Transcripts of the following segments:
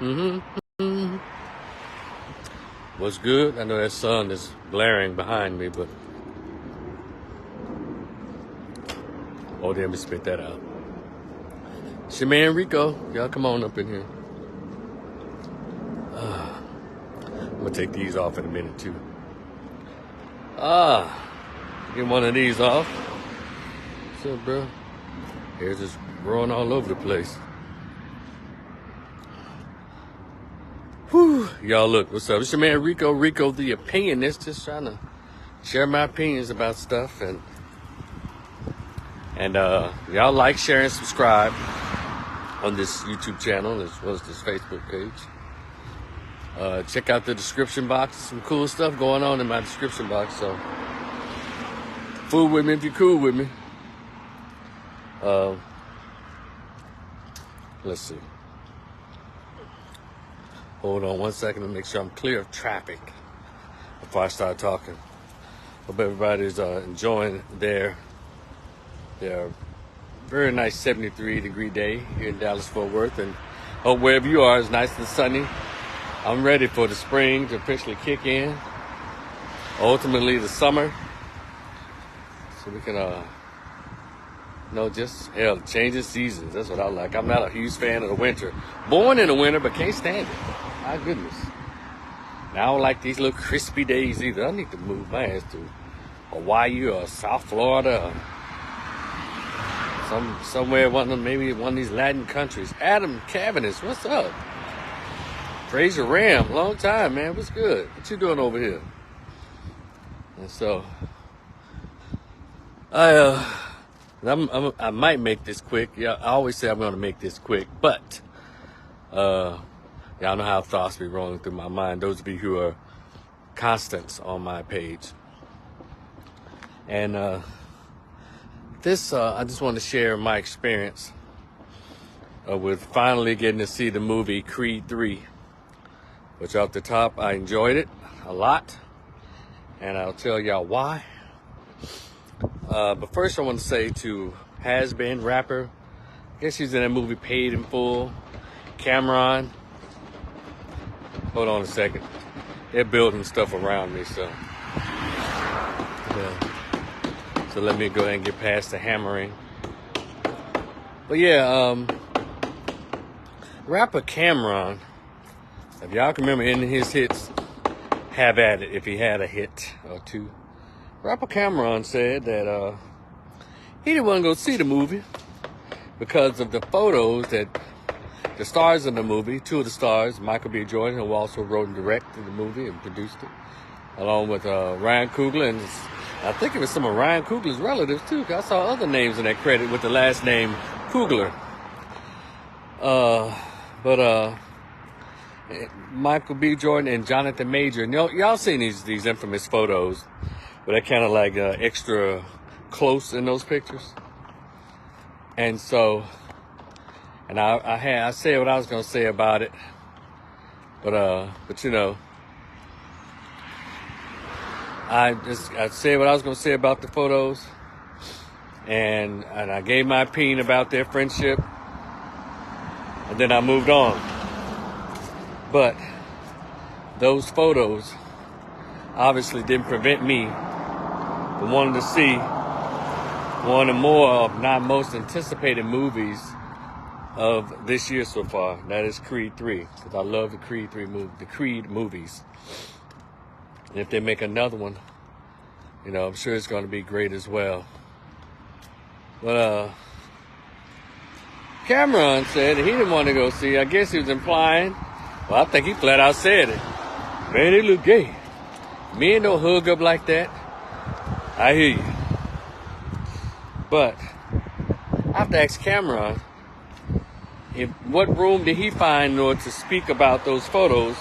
Mm-hmm. What's good? I know that sun is glaring behind me, but oh, let me spit that out. It's your man Rico. Y'all come on up in here. I'm gonna take these off in a minute too. Get one of these off. What's up, bro? Hair's just growing all over the place. Whew. Y'all look, what's up? It's your man Rico. Rico the opinionist, just trying to share my opinions about stuff and y'all like, share, and subscribe on this YouTube channel as well as this Facebook page. Check out the description box. Some cool stuff going on in my description box, so fool with me if you're cool with me. Let's see. Hold on one second to make sure I'm clear of traffic before I start talking. Hope everybody's enjoying their very nice 73-degree day here in Dallas-Fort Worth, and hope wherever you are is nice and sunny. I'm ready for the spring to officially kick in. Ultimately, the summer, so we can just changing seasons. That's what I like. I'm not a huge fan of the winter. Born in the winter, but can't stand it. My goodness. Now I don't like these little crispy days either. I need to move my ass to Hawaii or South Florida, or somewhere maybe one of these Latin countries. Adam Cavanis, what's up? Fraser Ram, long time, man. What's good? What you doing over here? And so I might make this quick. Yeah, I always say I'm going to make this quick, but y'all know how thoughts be rolling through my mind. Those of you who are constants on my page, and I just want to share my experience with finally getting to see the movie Creed 3, which off the top I enjoyed it a lot, and I'll tell y'all why. But first I want to say to has-been rapper, I guess he's in that movie Paid in Full, Cameron. Hold on a second. They're building stuff around me, so let me go ahead and get past the hammering. But yeah, rapper Cameron, if y'all can remember any of his hits, have at it if he had a hit or two. Rapper Cameron said that he didn't want to go see the movie because of the photos that the stars in the movie, two of the stars, Michael B. Jordan, who also wrote and directed the movie and produced it, along with Ryan Coogler, and I think it was some of Ryan Coogler's relatives too, because I saw other names in that credit with the last name Coogler. But Michael B. Jordan and Jonathan Major, and y'all seen these infamous photos, but they're kind of like extra close in those pictures. And so, and I said what I was gonna say about it, but you know, I said what I was gonna say about the photos, and I gave my opinion about their friendship, and then I moved on. But those photos obviously didn't prevent me from wanting to see one or more of not most anticipated movies of this year so far. That is Creed 3, because I love the Creed 3 movie, the Creed movies. And if they make another one, you know, I'm sure it's going to be great as well. But Cameron said that he didn't want to go see. I guess he was implying, well, I think he flat out said it. Man, they look gay. Men don't hug up like that. I hear you. But I have to ask Cameron, what room did he find in order to speak about those photos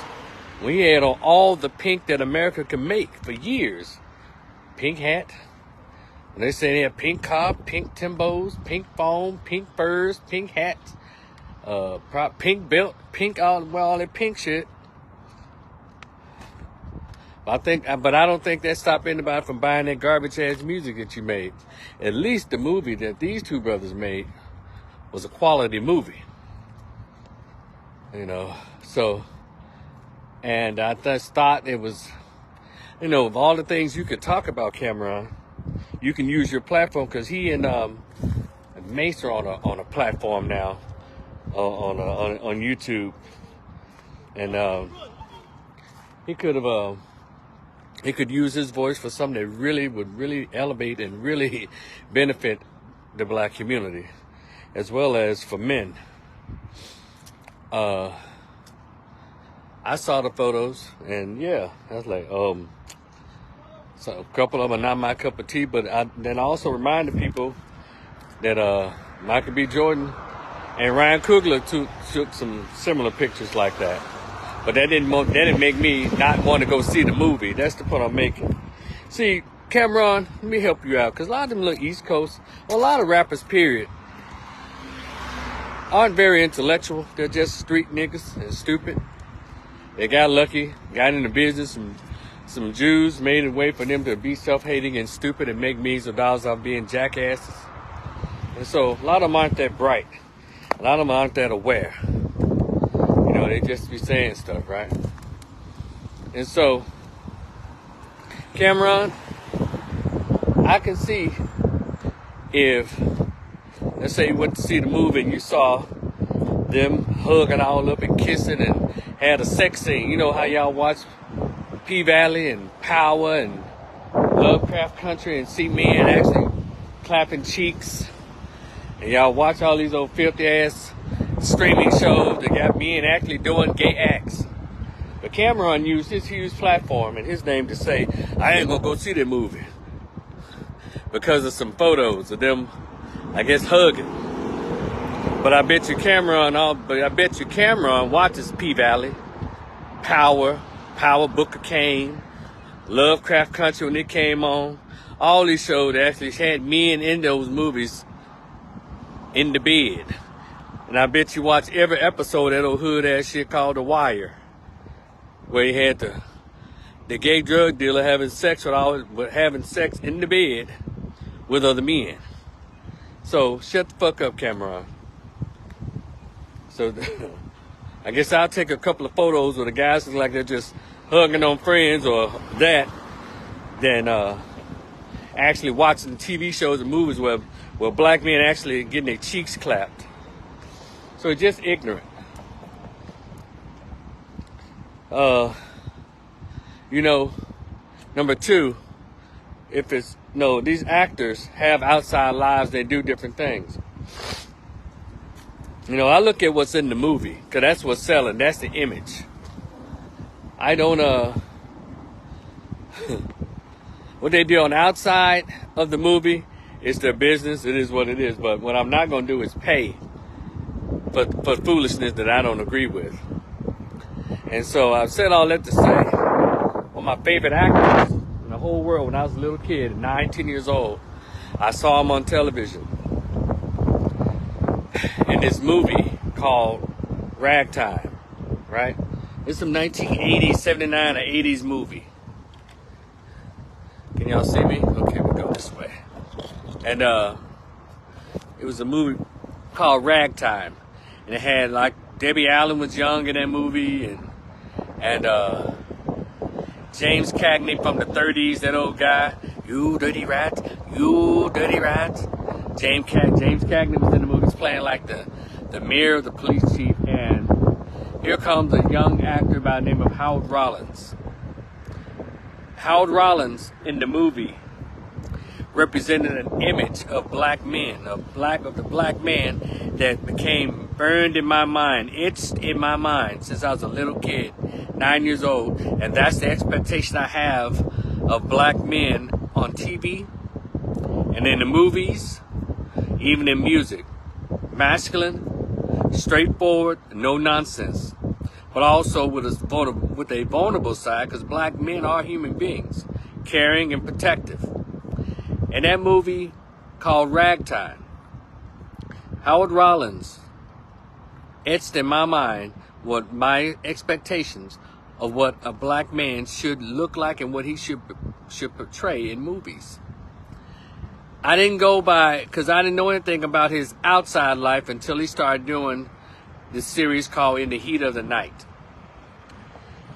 when he had on all the pink that America can make for years? Pink hat. When they say they have pink cob, pink Timbos, pink foam, pink furs, pink hats, pink belt, pink all that pink shit. But I don't think that stopped anybody from buying that garbage ass music that you made. At least the movie that these two brothers made was a quality movie. you know. So, and I just thought it was, of all the things you could talk about Cameron, you can use your platform, because he and Mace are on a platform now on YouTube, and he could use his voice for something that really would really elevate and really benefit the black community, as well as for men. I saw the photos, and yeah, I was like, so a couple of them are not my cup of tea, but then I also reminded people that Michael B. Jordan and Ryan Coogler took some similar pictures like that. But that didn't make me not want to go see the movie. That's the point I'm making. See, Cameron, let me help you out, because a lot of them look East Coast, well, a lot of rappers, period, aren't very intellectual. They're just street niggas and stupid. They got lucky, got into business, and some Jews made a way for them to be self-hating and stupid and make millions of dollars off being jackasses. And so a lot of them aren't that bright. A lot of them aren't that aware. They just be saying stuff, right? And so, Cameron, I can see if, let's say you went to see the movie and you saw them hugging all up and kissing and had a sex scene. You know how y'all watch P-Valley and Power and Lovecraft Country and see men actually clapping cheeks, and y'all watch all these old filthy ass streaming shows that got men actually doing gay acts. But Cameron used his huge platform and his name to say, I ain't gonna go see that movie because of some photos of them, I guess, hugging. But I bet you Cameron watches P-Valley, Power, Book of Cain, Lovecraft Country when it came on. All these shows actually had men in those movies in the bed. And I bet you watch every episode of that old hood ass shit called The Wire, where he had the gay drug dealer having sex in the bed with other men. So shut the fuck up, Cameron. So I guess I'll take a couple of photos where the guys look like they're just hugging on friends or that, than actually watching TV shows and movies where black men actually getting their cheeks clapped. So just ignorant. Number two, these actors have outside lives, they do different things. I look at what's in the movie, because that's what's selling, that's the image. I don't, what they do on the outside of the movie is their business, it is what it is, but what I'm not going to do is pay for foolishness that I don't agree with. And so I've said all that to say, one of my favorite actors in the whole world when I was a little kid, 19 years old, I saw him on television in this movie called Ragtime, right? It's some 1980s, 79 or 80s movie. Can y'all see me? Okay, we'll go this way. And it was a movie called Ragtime. And it had, like, Debbie Allen was young in that movie, and James Cagney from the 30s, that old guy. You dirty rat, you dirty rat. James Cagney was in the movie, he's playing like the mayor of the police chief, and here comes a young actor by the name of Howard Rollins. Howard Rollins in the movie represented an image of black men, of the black man that became burned in my mind, etched in my mind since I was a little kid, 9 years old. And that's the expectation I have of black men on TV and in the movies, even in music. Masculine, straightforward, no nonsense, but also with a vulnerable side, because black men are human beings, caring and protective. In that movie called Ragtime, Howard Rollins etched in my mind what my expectations of what a black man should look like and what he should portray in movies. I didn't go by, because I didn't know anything about his outside life until he started doing this series called In the Heat of the Night.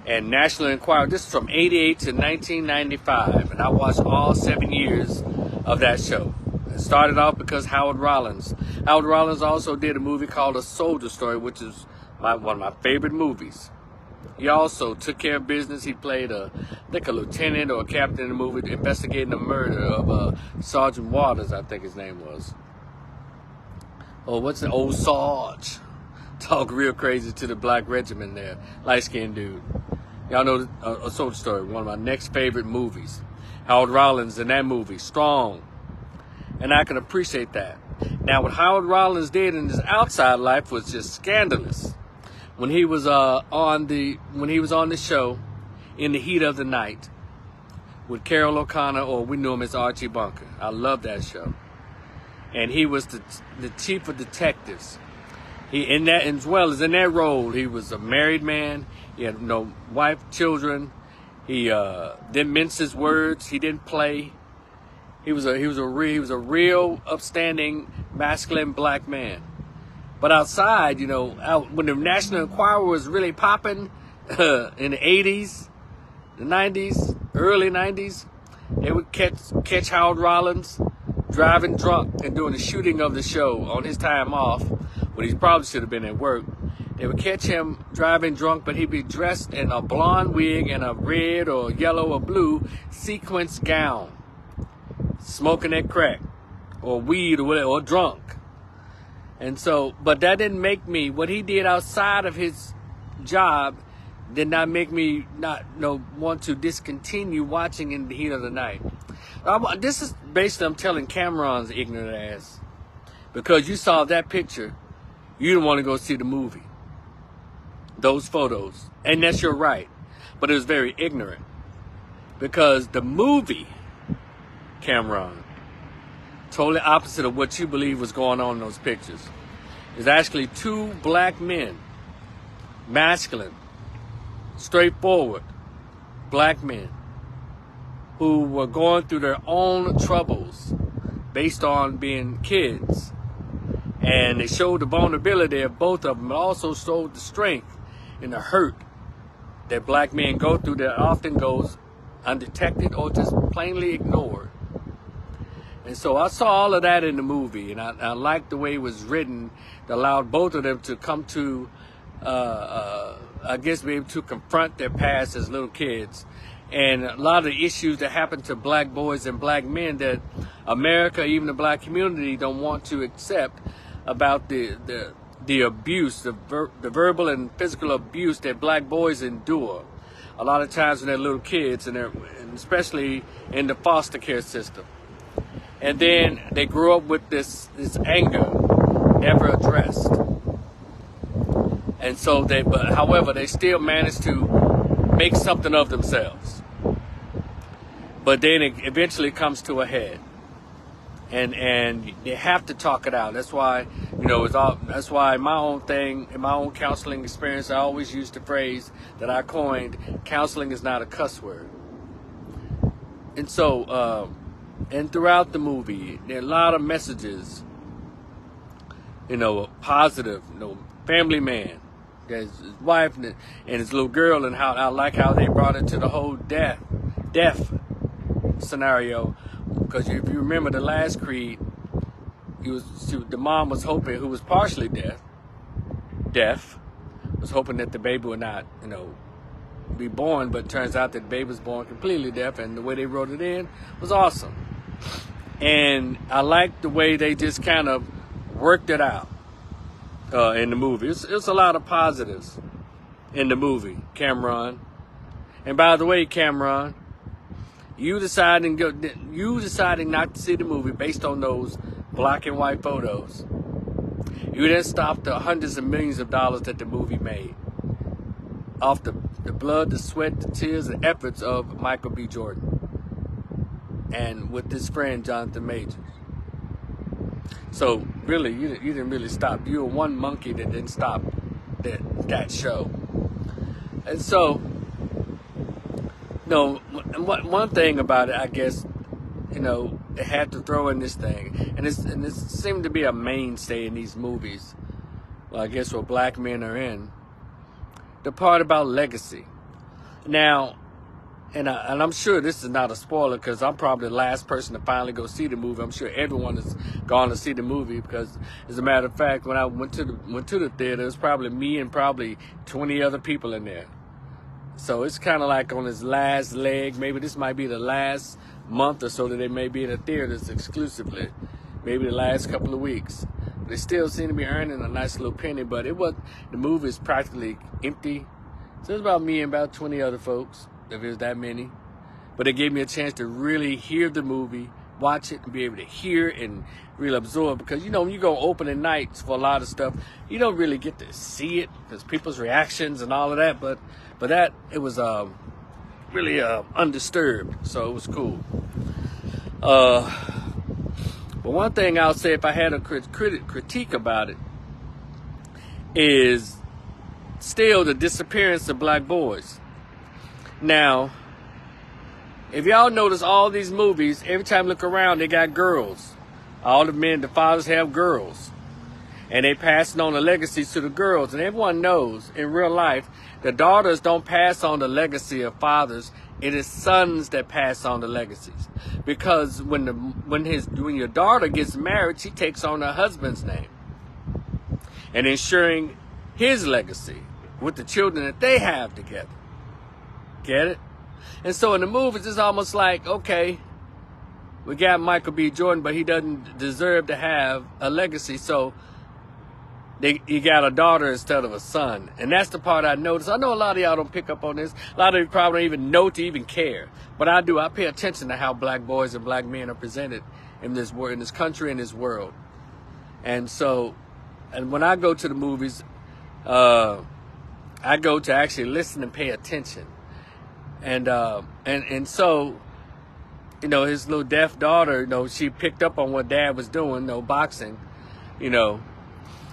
And National Enquirer, this is from 88 to 1995, and I watched all 7 years of that show. It started off because Howard Rollins also did a movie called A Soldier Story, which is one of my favorite movies. He also took care of business. He played I think a lieutenant or a captain in the movie investigating the murder of Sergeant Waters, I think his name was. Oh, what's the old Sarge? Talk real crazy to the black regiment there. Light-skinned dude. Y'all know A Soldier Story, one of my next favorite movies. Howard Rollins in that movie, strong. And I can appreciate that. Now, what Howard Rollins did in his outside life was just scandalous. When he was on the show In the Heat of the Night with Carol O'Connor, or we knew him as Archie Bunker. I love that show. And he was the chief of detectives. As well as in that role, he was a married man. He had no wife, children. He didn't mince his words. He didn't play. He was a real upstanding, masculine black man. But outside, when the National Enquirer was really popping in the 80s, the 90s, early 90s, they would catch Howard Rollins driving drunk and doing the shooting of the show on his time off, when he probably should have been at work. They would catch him driving drunk, but he'd be dressed in a blonde wig and a red or yellow or blue sequence gown, smoking that crack or weed or whatever, or drunk. And so, but that didn't make me, what he did outside of his job did not make me want to discontinue watching In the Heat of the Night. This is basically, I'm telling Cameron's ignorant ass, because you saw that picture, you didn't want to go see the movie. Those photos. And that's your right. But it was very ignorant. Because the movie, Cameron, totally opposite of what you believe was going on in those pictures, is actually two black men, masculine, straightforward black men, who were going through their own troubles based on being kids. And they showed the vulnerability of both of them, but also showed the strength and the hurt that black men go through that often goes undetected or just plainly ignored. And so I saw all of that in the movie, and I liked the way it was written that allowed both of them to come to, I guess, be able to confront their past as little kids. And a lot of the issues that happen to black boys and black men that America, even the black community, don't want to accept, about the abuse, the verbal and physical abuse that black boys endure. A lot of times when they're little kids, and especially in the foster care system. And then they grew up with this anger, never addressed. And so however, they still manage to make something of themselves. But then it eventually comes to a head. And they have to talk it out. That's why, that's why in my own counseling experience, I always use the phrase that I coined: counseling is not a cuss word. And so, and throughout the movie, there are a lot of messages, positive, family man, his wife and his little girl, and how I like how they brought it to the whole deaf scenario. Because if you remember the last Creed, the mom was hoping, who was partially deaf, was hoping that the baby would not, be born, but it turns out that the baby was born completely deaf, and the way they wrote it in was awesome. And I liked the way they just kind of worked it out in the movie. It's a lot of positives in the movie, Cameron. And by the way, Cameron, you deciding not to see the movie based on those black and white photos, you didn't stop the hundreds of millions of dollars that the movie made off the blood, the sweat, the tears, the efforts of Michael B. Jordan and with his friend Jonathan Majors. So really, you didn't really stop. You were one monkey that didn't stop that show. And so, one thing about it, I guess, they had to throw in this thing, and it seemed to be a mainstay in these movies, well, I guess what black men are in, the part about legacy. Now, and I'm sure this is not a spoiler because I'm probably the last person to finally go see the movie. I'm sure everyone has gone to see the movie because, as a matter of fact, when I went to the theater, it was probably me and probably 20 other people in there. So it's kind of like on his last leg. Maybe this might be the last month or so that they may be in the theaters exclusively. Maybe the last couple of weeks. They still seem to be earning a nice little penny, but the movie is practically empty. So it's about me and about 20 other folks, if it was that many. But it gave me a chance to really hear the movie, watch it, and be able to hear and really absorb. Because, when you go opening nights for a lot of stuff, you don't really get to see it because people's reactions and all of that. But that, it was really undisturbed, so it was cool. But one thing I'll say, if I had a critique about it, is still the disappearance of black boys. Now, if y'all notice all these movies, every time you look around, they got girls. All the fathers have girls. And they passing on the legacies to the girls. And everyone knows, in real life, the daughters don't pass on the legacy of fathers. It is sons that pass on the legacies. Because when your daughter gets married, she takes on her husband's name. And ensuring his legacy with the children that they have together. Get it? And so in the movies, it's almost like, okay, we got Michael B. Jordan, but he doesn't deserve to have a legacy. So you got a daughter instead of a son. And that's the part I noticed. I know a lot of y'all don't pick up on this. A lot of you probably don't even know to even care. But I do. I pay attention to how black boys and black men are presented in this world, in this country, in this world. And so, and when I go to the movies, I go to actually listen and pay attention. And so, his little deaf daughter, she picked up on what dad was doing, boxing,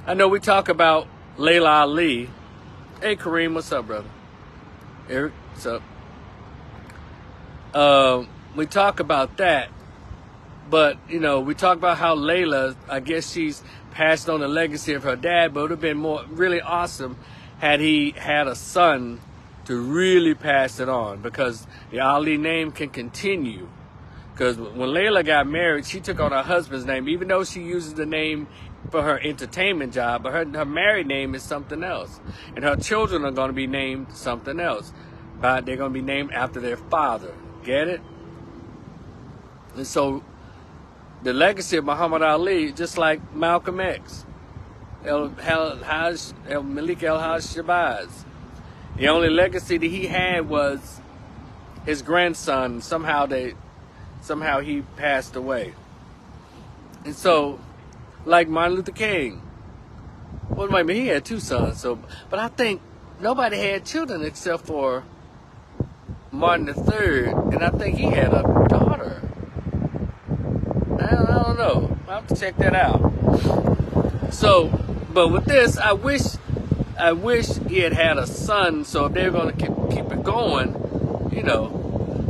I know we talk about Layla Ali. Hey, Kareem, what's up, brother? Eric, what's up? We talk about that, but, we talk about how Layla, I guess she's passed on the legacy of her dad, but it would have been really awesome had he had a son to really pass it on, because the Ali name can continue. Because when Layla got married, she took on her husband's name, even though she uses the name for her entertainment job, but her married name is something else. And her children are going to be named something else. But they're going to be named after their father. Get it? And so the legacy of Muhammad Ali, just like Malcolm X, Malik El-Haj Shabazz, the only legacy that he had was his grandson. Somehow he passed away. And so, like Martin Luther King, well, wait a minute, he had two sons. But I think nobody had children except for Martin III, and I think he had a daughter. I don't know. I'll have to check that out. So, but with this, I wish he had a son, so if they're going to keep it going,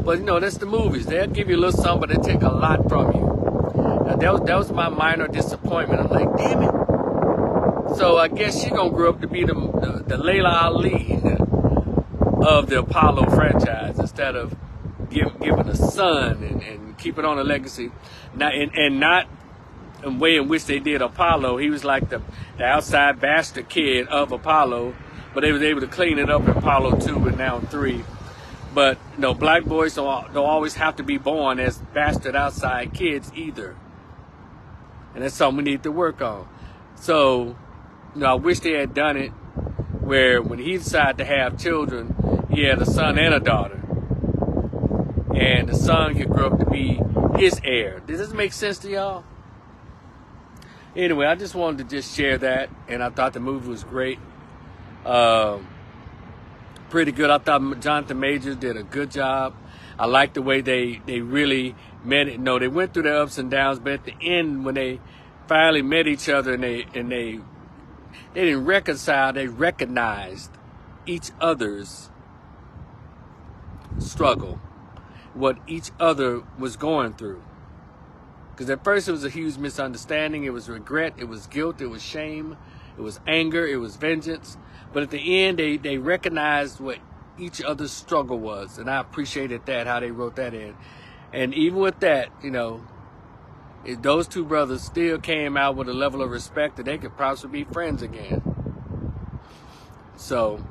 But, that's the movies. They'll give you a little something, but they take a lot from you. That was my minor disappointment. I'm like, damn it. So I guess she's going to grow up to be the Layla Ali of the Apollo franchise instead of giving a son and keeping on a legacy. Not the way in which they did Apollo. He was like the outside bastard kid of Apollo, but they was able to clean it up in Apollo 2 and now 3. But, black boys don't always have to be born as bastard outside kids either. And that's something we need to work on. So, I wish they had done it where when he decided to have children, he had a son and a daughter. And the son could grow up to be his heir. Does this make sense to y'all? Anyway, I just wanted to just share that. And I thought the movie was great. Pretty good. I thought Jonathan Majors did a good job. I liked the way they really met it. They went through the ups and downs, but at the end, when they finally met each other and they didn't reconcile, they recognized each other's struggle, what each other was going through. Because at first it was a huge misunderstanding. It was regret. It was guilt. It was shame. It was anger. It was vengeance. But at the end, they recognized what each other's struggle was. And I appreciated that, how they wrote that in. And even with that, you know, those two brothers still came out with a level of respect that they could possibly be friends again. So,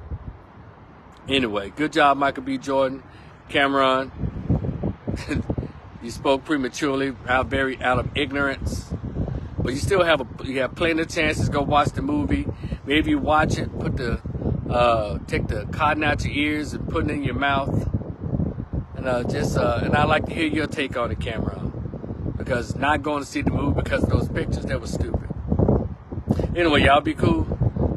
anyway, good job, Michael B. Jordan. Cameron, you spoke prematurely, out of ignorance. But you still have plenty of chances to go watch the movie. Maybe you watch it, take the cotton out your ears and put it in your mouth. And and I'd like to hear your take on it, Cameron. Because not going to see the movie because of those pictures, that was stupid. Anyway, y'all be cool.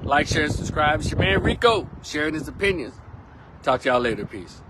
Like, share, and subscribe. It's your man Rico, sharing his opinions. Talk to y'all later. Peace.